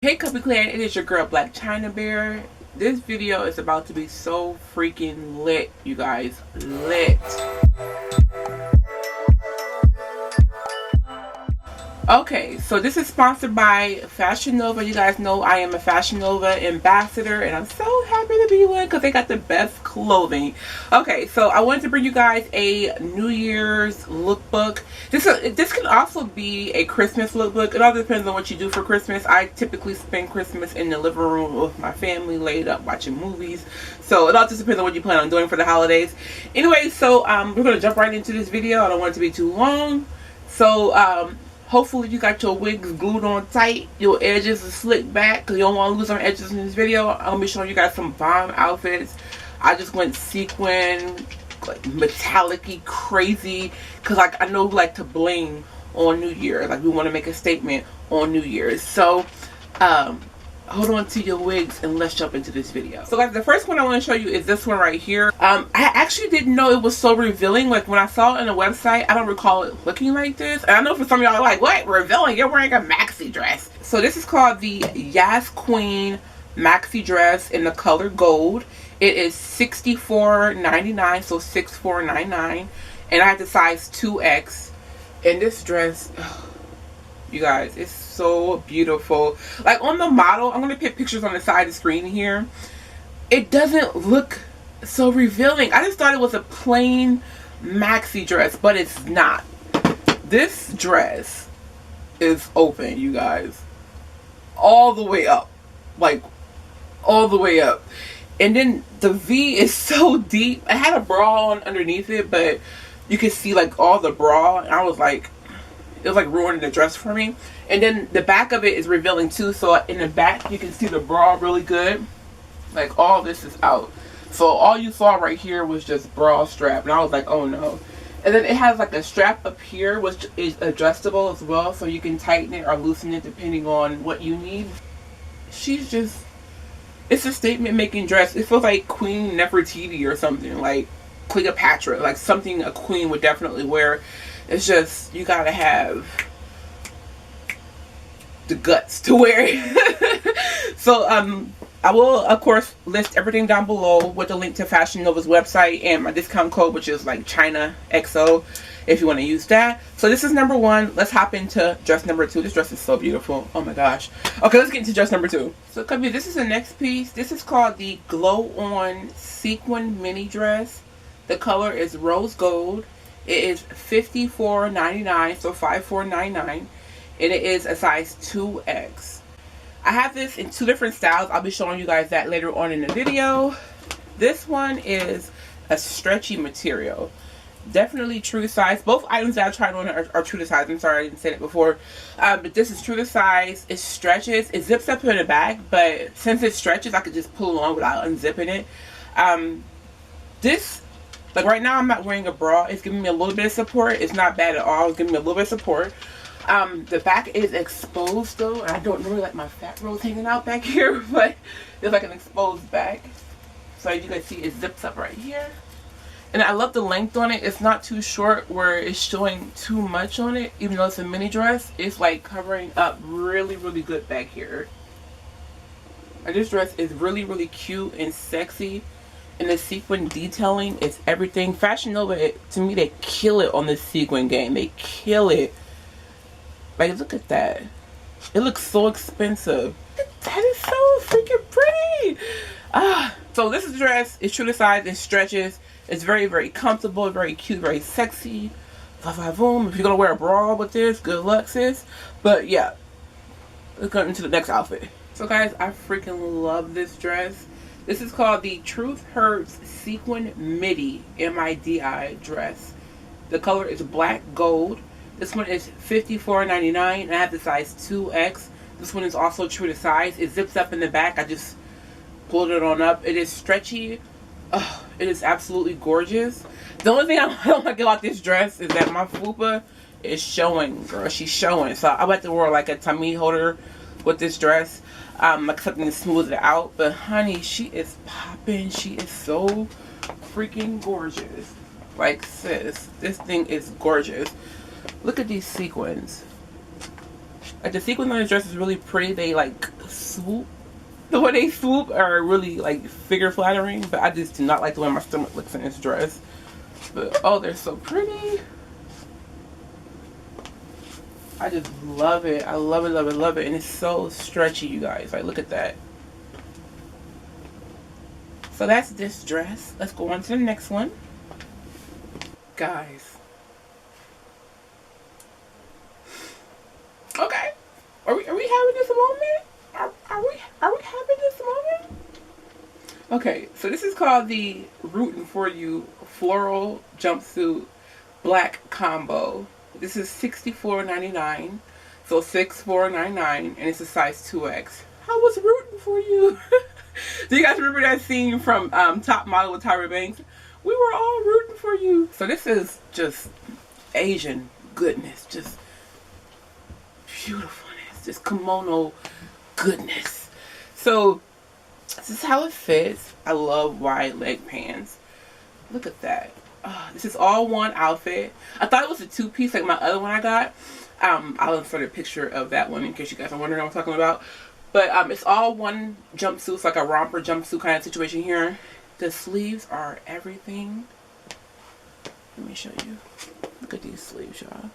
Hey Cubby Clan, it is your girl Black China Bear. This video is about to be so freaking lit, you guys. Lit. Okay, so this is sponsored by Fashion Nova. You guys know I am a Fashion Nova ambassador, and I'm so happy to be one because they got the best clothing. Okay, so I wanted to bring you guys a New Year's lookbook. This can also be a Christmas lookbook. It all depends on what you do for Christmas. I typically spend Christmas in the living room with my family, laid up watching movies. So it all just depends on what you plan on doing for the holidays. Anyway, so we're gonna jump right into this video. I don't want it to be too long. So hopefully you got your wigs glued on tight, your edges are slicked back because you don't want to lose some edges in this video. I'm gonna be showing you guys some bomb outfits. I just went sequin, like metallic-y, crazy, because like I know we like to bling on New Year. Like we want to make a statement on New Year's. So hold on to your wigs and let's jump into this video. So guys, the first one I want to show you is this one right here. I actually didn't know it was so revealing. Like when I saw it on the website, I don't recall it looking like this. And I know for some of y'all are like, what? Revealing? You're wearing a maxi dress. So this is called the Yas Queen maxi dress in the color gold. It is $64.99, so $64.99. And I have the size 2X. And this dress, you guys, it's so beautiful. Like on the model, I'm gonna put pictures on the side of the screen here. It doesn't look so revealing. I just thought it was a plain maxi dress, but it's not. This dress is open, you guys, all the way up, like all the way up. And then the V is so deep. I had a bra on underneath it, but you can see like all the bra, and I was like, it was like ruining the dress for me. And then the back of it is revealing too, so in the back you can see the bra really good. Like all this is out, so all you saw right here was just bra strap, and I was like, oh no. And then it has like a strap up here which is adjustable as well, so you can tighten it or loosen it depending on what you need. She's just, it's a statement making dress. It feels like Queen Nefertiti or something, like Cleopatra, like something a queen would definitely wear. It's just, you gotta have the guts to wear it. So I will of course list everything down below with a link to Fashion Nova's website and my discount code, which is like China XO, if you want to use that. So this is number one. Let's hop into dress number two. This dress is so beautiful. Oh my gosh. Okay, let's get into dress number two. So Cubby, this is the next piece. This is called the Glow On Sequin Mini Dress. The color is rose gold. It is $54.99, so $54.99, and it is a size 2X. I have this in two different styles. I'll be showing you guys that later on in the video. This one is a stretchy material, definitely true to size. Both items that I tried on are true to size. I'm sorry I didn't say that before, but this is true to size. It stretches. It zips up in the back, but since it stretches, I could just pull it on without unzipping it. This, like right now I'm not wearing a bra. It's giving me a little bit of support. It's not bad at all. It's giving me a little bit of support. The back is exposed though. I don't really like my fat rolls hanging out back here, but it's like an exposed back. So as you can see, it zips up right here. And I love the length on it. It's not too short where it's showing too much on it. Even though it's a mini dress, it's like covering up really, really good back here. Like this dress is really, really cute and sexy. And the sequin detailing is everything. Fashion Nova, to me, they kill it on the sequin game. They kill it. Like, look at that. It looks so expensive. That is so freaking pretty. So this dress is true to size. It stretches. It's very, very comfortable, very cute, very sexy. Va-va-voom. If you're going to wear a bra with this, good luck, sis. But yeah, let's go into the next outfit. So guys, I freaking love this dress. This is called the Truth Hurts Sequin Midi, M-I-D-I dress. The color is black gold. This one is $54.99, and I have the size 2X. This one is also true to size. It zips up in the back. I just pulled it on up. It is stretchy. Oh, it is absolutely gorgeous. The only thing I don't like about this dress is that my fupa is showing, girl. She's showing. So I like to wear like a tummy holder with this dress. Like something to smooth it out. But honey, she is popping. She is so freaking gorgeous. Like sis, this thing is gorgeous. Look at these sequins. Like the sequins on this dress is really pretty. They like swoop. The way they swoop are really like figure flattering, but I just do not like the way my stomach looks in this dress. But oh, they're so pretty. I just love it. I love it, love it, love it. And it's so stretchy, you guys. Like, look at that. So that's this dress. Let's go on to the next one. Guys. Okay. Are we having this moment? Are we having this moment? Okay, so this is called the Rootin' for You Floral Jumpsuit Black Combo. This is $64.99, so $64.99, and it's a size 2X. I was rooting for you. Do you guys remember that scene from Top Model with Tyra Banks? We were all rooting for you. So this is just Asian goodness, just beautifulness, just kimono goodness. So this is how it fits. I love wide leg pants. Look at that. This is all one outfit. I thought it was a two-piece like my other one I got. I'll insert a picture of that one in case you guys are wondering what I'm talking about. But it's all one jumpsuit. It's like a romper jumpsuit kind of situation here. The sleeves are everything. Let me show you. Look at these sleeves, y'all.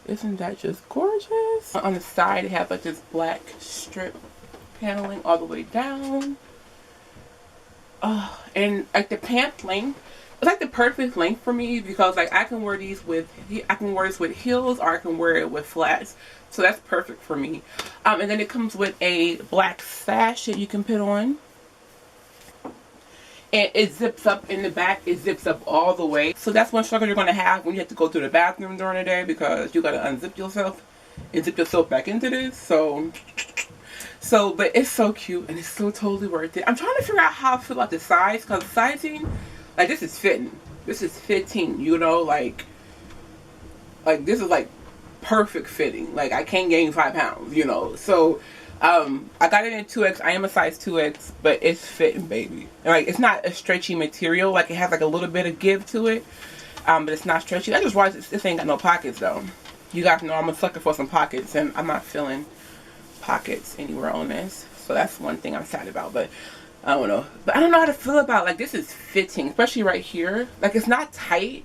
Isn't that just gorgeous? On the side, they have like this black strip paneling all the way down. And like the pant length, it's like the perfect length for me because like I can wear these with heels or I can wear it with flats. So that's perfect for me. And then it comes with a black sash that you can put on. And it zips up in the back. It zips up all the way. So that's one struggle you're going to have when you have to go to the bathroom during the day because you got to unzip yourself and zip yourself back into this. But it's so cute and it's so totally worth it. I'm trying to figure out how I feel about the size because sizing, like this is fitting. This is fitting, you know, like this is like perfect fitting. Like I can't gain 5 pounds, you know. So I got it in 2X. I am a size 2X, but it's fitting, baby. And, like it's not a stretchy material. Like it has like a little bit of give to it, but it's not stretchy. I just realized this ain't got no pockets though. You guys know I'm a sucker for some pockets, and I'm not feeling pockets anywhere on this. So that's one thing I'm sad about. But I don't know. But I don't know how to feel about like this is fitting, especially right here. Like it's not tight,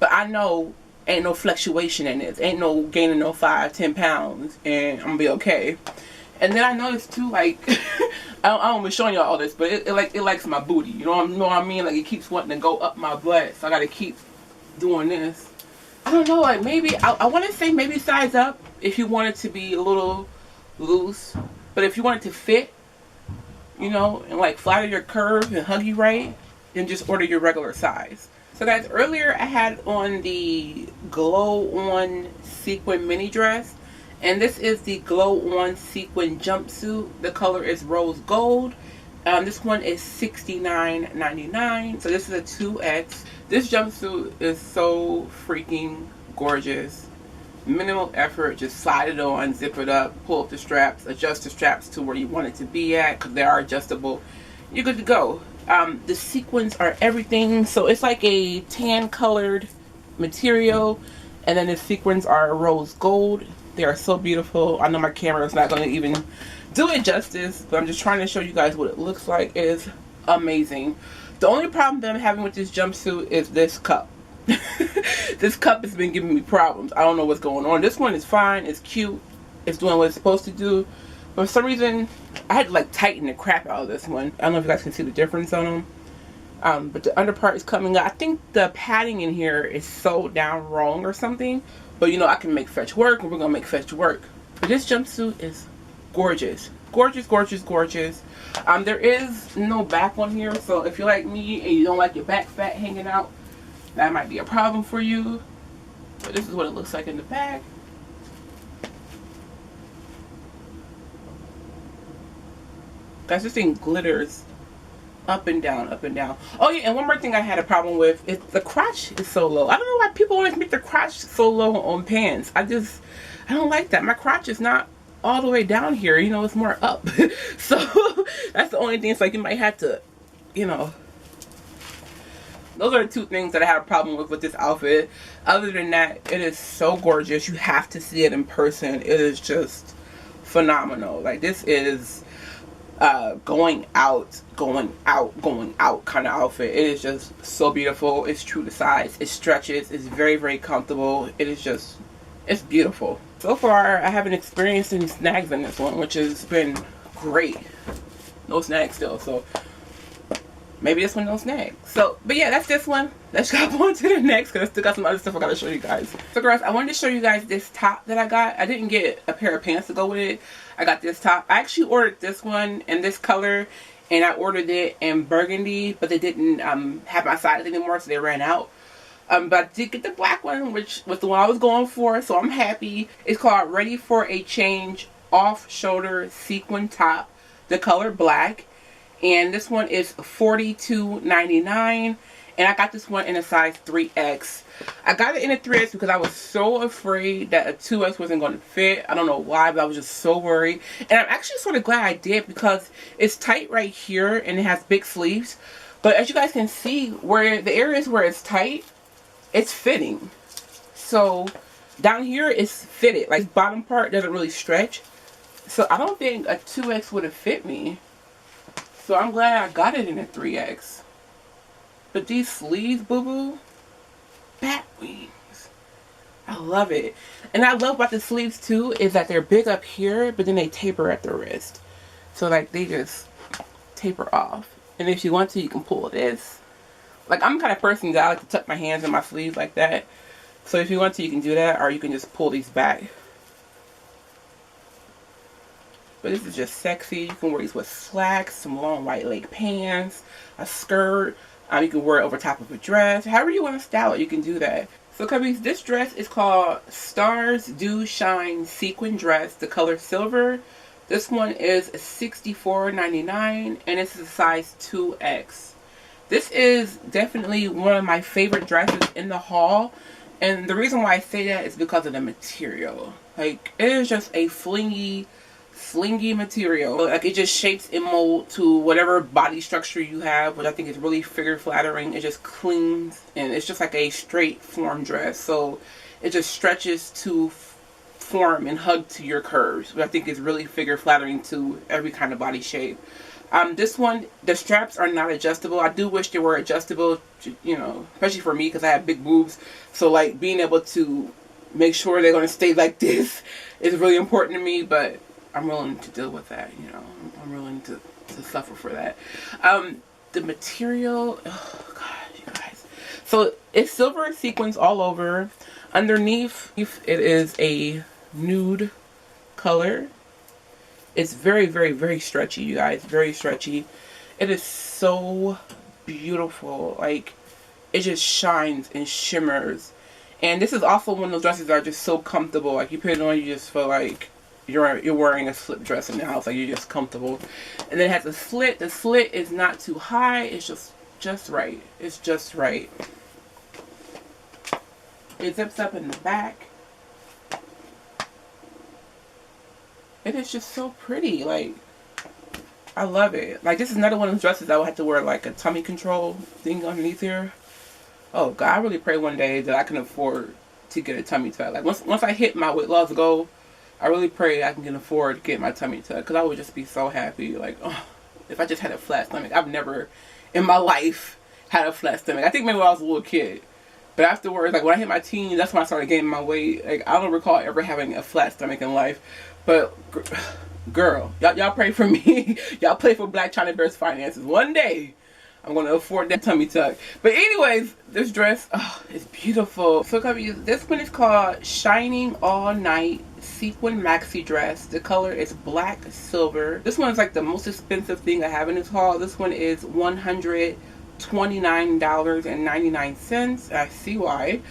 but I know ain't no fluctuation in this. Ain't no gaining no 5-10 pounds, and I'm gonna be okay. And then I noticed too, like I don't be showing y'all all this, but it likes my booty. You know what I mean? Like it keeps wanting to go up my butt, so I gotta keep doing this. I don't know. Like maybe I want to say maybe size up if you want it to be a little loose, but if you want it to fit, you know, and like flatter your curve and hug you right, then just order your regular size. So guys, earlier I had on the glow on sequin mini dress, and this is the glow on sequin jumpsuit. The color is rose gold. This one is $69.99. So this is a 2X. This jumpsuit is so freaking gorgeous. Minimal effort, just slide it on, zip it up, pull up the straps, adjust the straps to where you want it to be at because they are adjustable. You're good to go. The sequins are everything. So it's like a tan colored material, and then the sequins are rose gold. They are so beautiful. I know my camera is not going to even do it justice, but I'm just trying to show you guys what it looks like. It is amazing. The only problem that I'm having with this jumpsuit is this cup. This cup has been giving me problems. I don't know what's going on. This one is fine. It's cute. It's doing what it's supposed to do. But for some reason, I had to like tighten the crap out of this one. I don't know if you guys can see the difference on them. But the under part is coming up. I think the padding in here is sewed down wrong or something. But you know, I can make fetch work, and we're going to make fetch work. But this jumpsuit is gorgeous. Gorgeous, gorgeous, gorgeous. There is no back on here. So if you're like me and you don't like your back fat hanging out, that might be a problem for you. But this is what it looks like in the back. Guys, this thing glitters up and down, up and down. Oh yeah, and one more thing I had a problem with is the crotch is so low. I don't know why people always make their crotch so low on pants. I don't like that. My crotch is not all the way down here. You know, it's more up. So that's the only thing. It's like you might have to, you know, Those are the two things that I have a problem with this outfit. Other than that, it is so gorgeous. You have to see it in person. It is just phenomenal. Like, this is going out kind of outfit. It is just so beautiful. It's true to size. It stretches. It's very, very comfortable. It is just, it's beautiful. So far, I haven't experienced any snags in this one, which has been great. No snags still, so maybe this one no snag. So, but yeah, that's this one. Let's hop on to the next, because I still got some other stuff I gotta show you guys. So girls, I wanted to show you guys this top that I got. I didn't get a pair of pants to go with it. I got this top. I actually ordered this one in this color, and I ordered it in burgundy, but they didn't have my size anymore, so they ran out. But I did get the black one, which was the one I was going for, so I'm happy. It's called Ready for a Change Off-Shoulder Sequin Top, the color black. And this one is $42.99, and I got this one in a size 3X. I got it in a 3X because I was so afraid that a 2X wasn't going to fit. I don't know why, but I was just so worried. And I'm actually sort of glad I did, because it's tight right here and it has big sleeves. But as you guys can see, where the areas where it's tight, it's fitting. So down here it's fitted. Like, bottom part doesn't really stretch. So I don't think a 2X would have fit me. So I'm glad I got it in a 3X. But these sleeves, boo-boo, bat wings. I love it. And I love about the sleeves too is that they're big up here, but then they taper at the wrist. So like, they just taper off. And if you want to, you can pull this. Like, I'm the kind of person that I like to tuck my hands in my sleeves like that. So if you want to, you can do that, or you can just pull these back. But this is just sexy. You can wear these with slacks, some long white leg pants, a skirt. You can wear it over top of a dress. However you want to style it, you can do that. So cubbies, this dress is called Stars Do Shine Sequin Dress, the color silver. This one is $64.99, and it's a size 2X. This is definitely one of my favorite dresses in the haul. And the reason why I say that is because of the material. Like, it is just a flingy material. Like, it just shapes and molds to whatever body structure you have, which I think is really figure flattering. It just cleans, and it's just like a straight form dress. So it just stretches to form and hug to your curves, which I think is really figure flattering to every kind of body shape. This one, the straps are not adjustable. I do wish they were adjustable, you know, especially for me, because I have big boobs. So like, being able to make sure they're going to stay like this is really important to me, but I'm willing to deal with that, you know. I'm willing to suffer for that. The material, oh god, you guys. So it's silver sequins all over. Underneath, it is a nude color. It's very, very, very stretchy, you guys. Very stretchy. It is so beautiful. Like, it just shines and shimmers. And this is also one of those dresses that are just so comfortable. Like, you put it on, you just feel like you're wearing a slip dress in the house. Like, you're just comfortable. And then it has a slit. The slit is not too high. It's just right. It's just right. It zips up in the back. It is just so pretty. Like, I love it. Like, this is another one of those dresses I would have to wear like a tummy control thing underneath here. Oh god, I really pray one day that I can afford to get a tummy tuck. Like, once I hit my weight loss goal, I really pray I can afford to get my tummy tuck, because I would just be so happy. Like, oh, if I just had a flat stomach. I've never in my life had a flat stomach. I think maybe when I was a little kid. But afterwards, like when I hit my teens, that's when I started gaining my weight. Like, I don't recall ever having a flat stomach in life. But girl, y'all pray for me. Y'all pray for Black China Bear's finances. One day, I'm going to afford that tummy tuck. But anyways, this dress, oh, it's beautiful. So this one is called Shining All Night Sequin Maxi Dress. The color is black silver. This one is like the most expensive thing I have in this haul. This one is $129.99. I see why.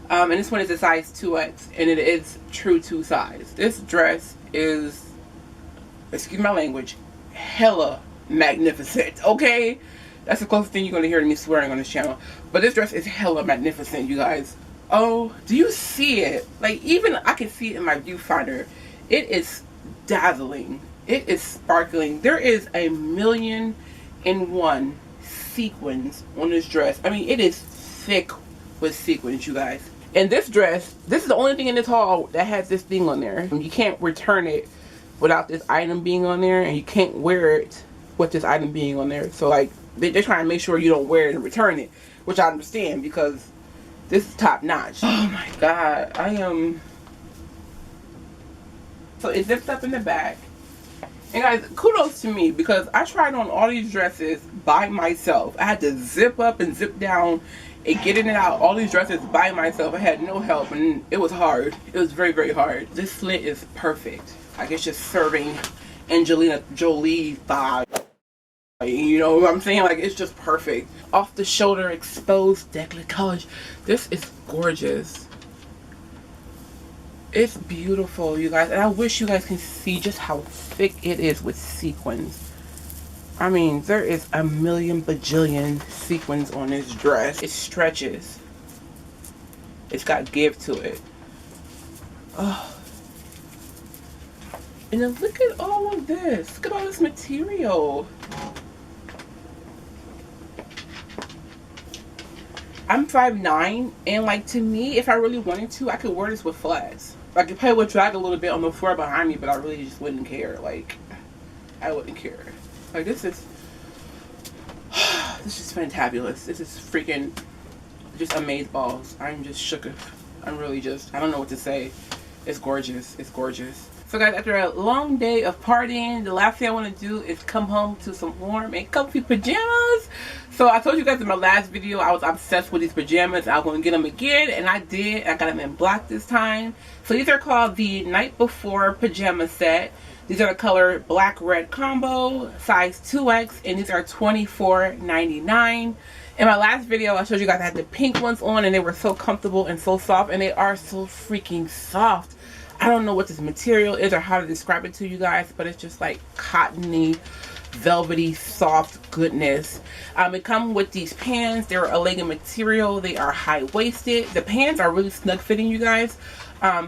And this one is a size 2X, and it is true to size. This dress is, excuse my language, hella magnificent, okay? That's the closest thing you're going to hear to me swearing on this channel. But this dress is hella magnificent, you guys. Oh, do you see it? Like, even I can see it in my viewfinder. It is dazzling. It is sparkling. There is a 1,000,001 sequins on this dress. I mean, it is thick with sequins, you guys. And this dress, this is the only thing in this haul that has this thing on there. You can't return it without this item being on there, and you can't wear it with this item being on there. So like, they're trying to make sure you don't wear it and return it, which I understand because this is top notch. Oh my god, I am. So it zips up in the back. And guys, kudos to me because I tried on all these dresses by myself. I had to zip up and zip down and get in and out all these dresses by myself. I had no help and it was hard. It was very, very hard. This slit is perfect. Like, it's just serving Angelina Jolie vibe. You know what I'm saying? Like, it's just perfect. Off the shoulder, exposed décolletage. This is gorgeous. It's beautiful, you guys. And I wish you guys can see just how thick it is with sequins. I mean, there is a million bajillion sequins on this dress. It stretches. It's got give to it. Oh. And then look at all of this. Look at all this material. I'm 5'9", and like, to me, if I really wanted to, I could wear this with flats. I could probably would drag a little bit on the floor behind me, but I really just wouldn't care. Like, I wouldn't care. Like, this is fantabulous. This is freaking just amazeballs. I'm just shooketh. I'm really just, I don't know what to say. It's gorgeous. It's gorgeous. So guys, after a long day of partying, the last thing I want to do is come home to some warm and comfy pajamas. So I told you guys in my last video I was obsessed with these pajamas. I was going to get them again, and I did. I got them in black this time. So these are called the Night Before Pajama Set. These are the color black red combo, size 2X, and these are $24.99. In my last video I showed you guys I had the pink ones on, and they were so comfortable and so soft, and they are so freaking soft. I don't know what this material is or how to describe it to you guys, but it's just like cottony, velvety, soft goodness. It comes with these pants. They're a legging material. They are high-waisted. The pants are really snug fitting, you guys.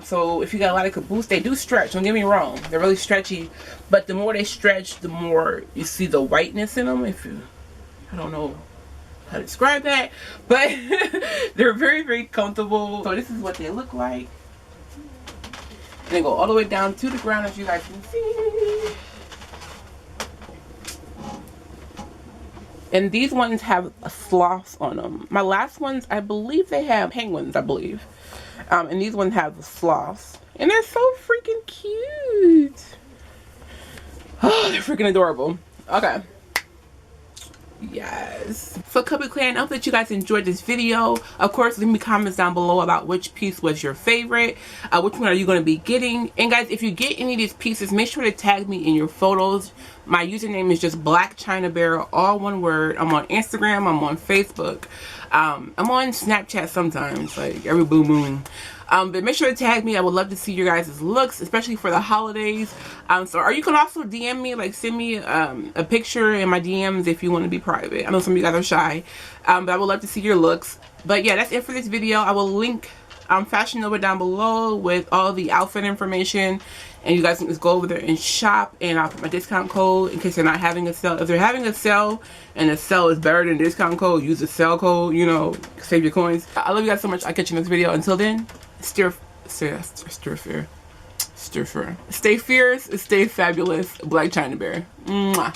So if you got a lot of caboose, they do stretch. Don't get me wrong. They're really stretchy. But the more they stretch, the more you see the whiteness in them. I don't know how to describe that. But they're very, very comfortable. So this is what they look like. And they go all the way down to the ground, as you guys can see. And these ones have sloths on them. My last ones, I believe they have penguins, I believe. And these ones have sloths. And they're so freaking cute. Oh, they're freaking adorable. Okay. Yes. So Cubby Clan, I hope that you guys enjoyed this video. Of course, leave me comments down below about which piece was your favorite. Which one are you going to be getting? And guys, if you get any of these pieces, make sure to tag me in your photos. My username is just Black China Bear, all one word. I'm on Instagram. I'm on Facebook. I'm on Snapchat sometimes, like every blue moon. But make sure to tag me. I would love to see your guys' looks, especially for the holidays. Or you can also DM me, like send me a picture in my DMs if you want to be private. I know some of you guys are shy, but I would love to see your looks. But yeah, that's it for this video. I will link Fashion Nova down below with all the outfit information, and you guys can just go over there and shop. And I'll put my discount code in case they're not having a sale. If they're having a sale and the sale is better than the discount code, use the sale code, you know, save your coins. I love you guys so much. I'll catch you in the next video. Until then, stay fierce, stay fabulous. Black China Bear. Mwah.